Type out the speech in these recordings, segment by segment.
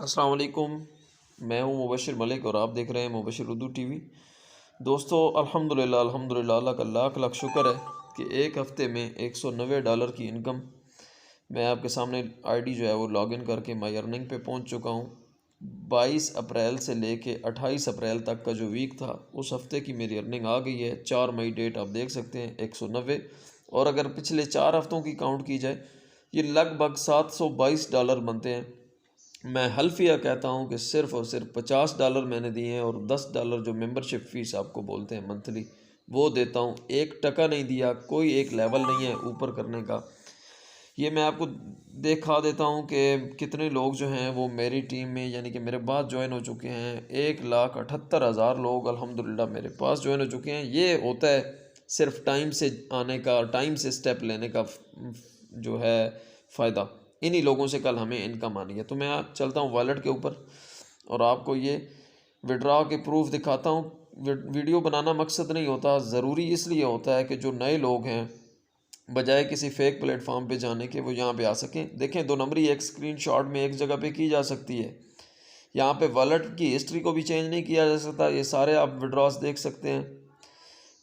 अस्सलाम वालेकुम। मैं हूं मुबशिर मलिक और आप देख रहे हैं मुबशिर उर्दू टीवी। दोस्तों अल्हम्दुलिल्लाह अल्लाह का लाख लाख शुक्र है कि एक हफ़्ते में $190 की इनकम मैं आपके सामने आईडी जो है वो लॉगिन करके माई अर्निंग पे पहुंच चुका हूं। 22 अप्रैल से लेके 28 अप्रैल तक का जो वीक था उस हफ़्ते की मेरी अर्निंग आ गई है। 4 मई डेट आप देख सकते हैं 190। और अगर पिछले 4 हफ़्तों की काउंट की जाए ये लगभग $722 बनते हैं। मैं हल्फिया कहता हूँ कि सिर्फ़ और सिर्फ $50 मैंने दिए हैं और $10 जो मेंबरशिप फ़ीस आपको बोलते हैं मंथली वो देता हूँ। 1 टका नहीं दिया, कोई एक लेवल नहीं है ऊपर करने का। ये मैं आपको दिखा देता हूँ कि कितने लोग जो हैं वो मेरी टीम में यानी कि मेरे पास ज्वाइन हो चुके हैं। 1,78,000 लोग अल्हम्दुलिल्लाह मेरे पास ज्वाइन हो चुके हैं। ये होता है सिर्फ टाइम से आने का, टाइम से स्टेप लेने का जो है फ़ायदा। इन्हीं लोगों से कल हमें इनकम आनी है। तो मैं चलता हूँ वॉलेट के ऊपर और आपको ये विड्रॉ के प्रूफ दिखाता हूँ। वीडियो बनाना मकसद नहीं होता, ज़रूरी इसलिए होता है कि जो नए लोग हैं बजाय किसी फेक प्लेटफॉर्म पे जाने के वो यहाँ पे आ सकें। देखें 2 नंबरी एक स्क्रीनशॉट में एक जगह पे की जा सकती है। यहाँ पे वॉलेट की हिस्ट्री को भी चेंज नहीं किया जा सकता। ये सारे आप विड्रॉस देख सकते हैं।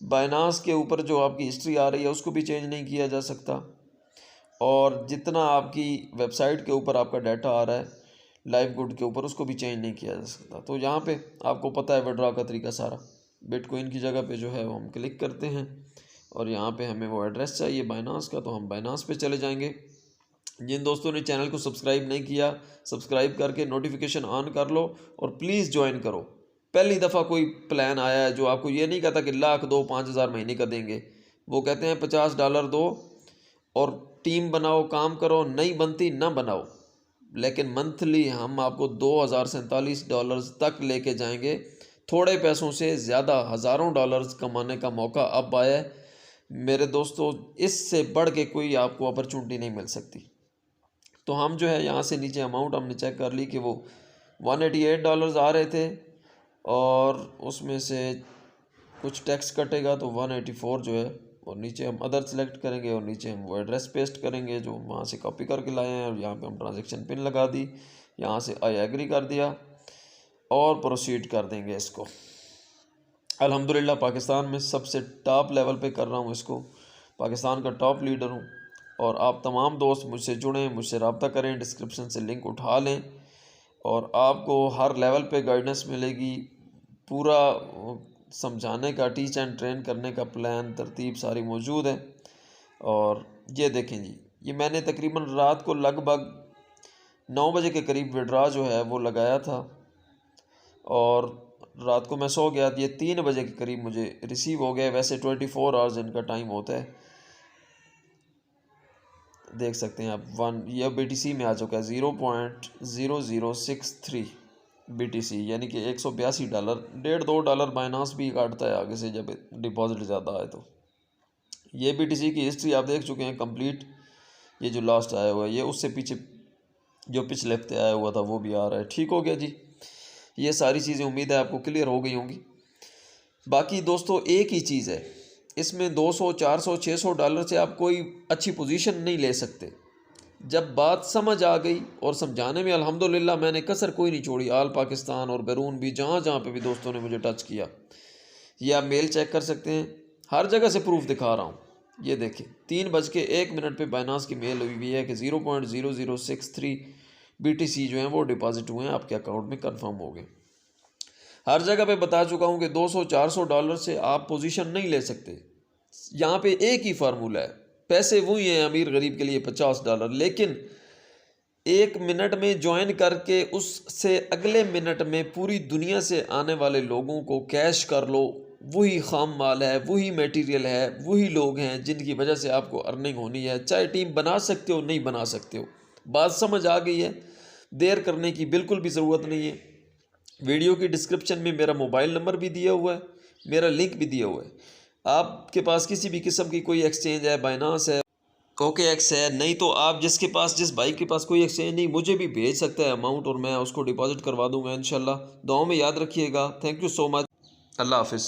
बाइनांस के ऊपर जो आपकी हिस्ट्री आ रही है उसको भी चेंज नहीं किया जा सकता। और जितना आपकी वेबसाइट के ऊपर आपका डाटा आ रहा है लाइव गुड के ऊपर उसको भी चेंज नहीं किया जा सकता। तो यहाँ पे आपको पता है विड्रॉ का तरीका सारा। बिटकॉइन की जगह पे जो है वो हम क्लिक करते हैं और यहाँ पे हमें वो एड्रेस चाहिए बाइनांस का, तो हम बाइनांस पे चले जाएंगे। जिन दोस्तों ने चैनल को सब्सक्राइब नहीं किया सब्सक्राइब करके नोटिफिकेशन ऑन कर लो और प्लीज़ ज्वाइन करो। पहली दफ़ा कोई प्लान आया है जो आपको ये नहीं कहता कि लाख दो 5,000 महीने का देंगे। वो कहते हैं $50 दो और टीम बनाओ, काम करो, नहीं बनती ना बनाओ। लेकिन मंथली हम आपको $2,047 तक लेके जाएंगे। थोड़े पैसों से ज़्यादा हज़ारों डॉलर्स कमाने का मौका अब आया है मेरे दोस्तों। इससे बढ़ के कोई आपको अपॉर्चुनिटी नहीं मिल सकती। तो हम जो है यहाँ से नीचे अमाउंट हमने चेक कर ली कि वो $188 आ रहे थे और उसमें से कुछ टैक्स कटेगा तो 184 जो है। और नीचे हम अदर सेलेक्ट करेंगे और नीचे हम वो एड्रेस पेस्ट करेंगे जो वहाँ से कॉपी करके लाए हैं और यहाँ पे हम ट्रांजैक्शन पिन लगा दी। यहाँ से आई एग्री कर दिया और प्रोसीड कर देंगे इसको। अल्हम्दुलिल्लाह पाकिस्तान में सबसे टॉप लेवल पे कर रहा हूँ इसको। पाकिस्तान का टॉप लीडर हूँ और आप तमाम दोस्त मुझसे जुड़ें, मुझसे रब्ता करें, डिस्क्रिप्शन से लिंक उठा लें और आपको हर लेवल पे गाइडेंस मिलेगी। पूरा समझाने का, टीच एंड ट्रेन करने का प्लान तरतीब सारी मौजूद है। और ये देखें जी, ये मैंने तकरीबन रात को लगभग 9 बजे के करीब विड्रॉ जो है वो लगाया था और रात को मैं सो गया। ये 3 बजे के करीब मुझे रिसीव हो गया। वैसे 24 आवर्स इनका टाइम होता है, देख सकते हैं आप। यह BTC में आ चुका है 0.0063 BTC यानी कि $182। $1.5-2 बाइनांस भी काटता है आगे से जब डिपॉजिट ज़्यादा आए तो। ये BTC की हिस्ट्री आप देख चुके हैं कंप्लीट। ये जो लास्ट आया हुआ है ये उससे पीछे जो पिछले हफ्ते आया हुआ था वो भी आ रहा है। ठीक हो गया जी। ये सारी चीज़ें उम्मीद है आपको क्लियर हो गई होंगी। बाकी दोस्तों एक ही चीज़ है, इसमें 200, 400, $600 से आप कोई अच्छी पोजीशन नहीं ले सकते। जब बात समझ आ गई और समझाने में अल्हम्दुलिल्लाह मैंने कसर कोई नहीं छोड़ी। आल पाकिस्तान और बैरून भी जहाँ जहाँ पे भी दोस्तों ने मुझे टच किया, ये आप मेल चेक कर सकते हैं। हर जगह से प्रूफ दिखा रहा हूँ। ये देखें 3:01 पे बाइनांस की मेल हुई है कि 0.0063 BTC जो हैं वो डिपॉजिट हुए हैं आपके अकाउंट में, कन्फर्म हो गए। हर जगह पे बता चुका हूँ कि $200-400 से आप पोजीशन नहीं ले सकते। यहाँ पे एक ही फार्मूला है, पैसे वही हैं अमीर गरीब के लिए $50, लेकिन 1 मिनट में ज्वाइन करके उससे अगले मिनट में पूरी दुनिया से आने वाले लोगों को कैश कर लो। वही खाम माल है, वही मटेरियल है, वही लोग हैं जिनकी वजह से आपको अर्निंग होनी है। चाहे टीम बना सकते हो नहीं बना सकते हो। बात समझ आ गई है, देर करने की बिल्कुल भी ज़रूरत नहीं है। वीडियो की डिस्क्रिप्शन में मेरा मोबाइल नंबर भी दिया हुआ है, मेरा लिंक भी दिया हुआ है। आपके पास किसी भी किस्म की कोई एक्सचेंज है, बाइनांस है, OKX है, नहीं तो आप जिस भाई के पास कोई एक्सचेंज नहीं मुझे भी भेज सकता है अमाउंट और मैं उसको डिपॉजिट करवा दूंगा इंशाल्लाह। दुआओं में याद रखिएगा। Thank you so much. Allah हाफिज़।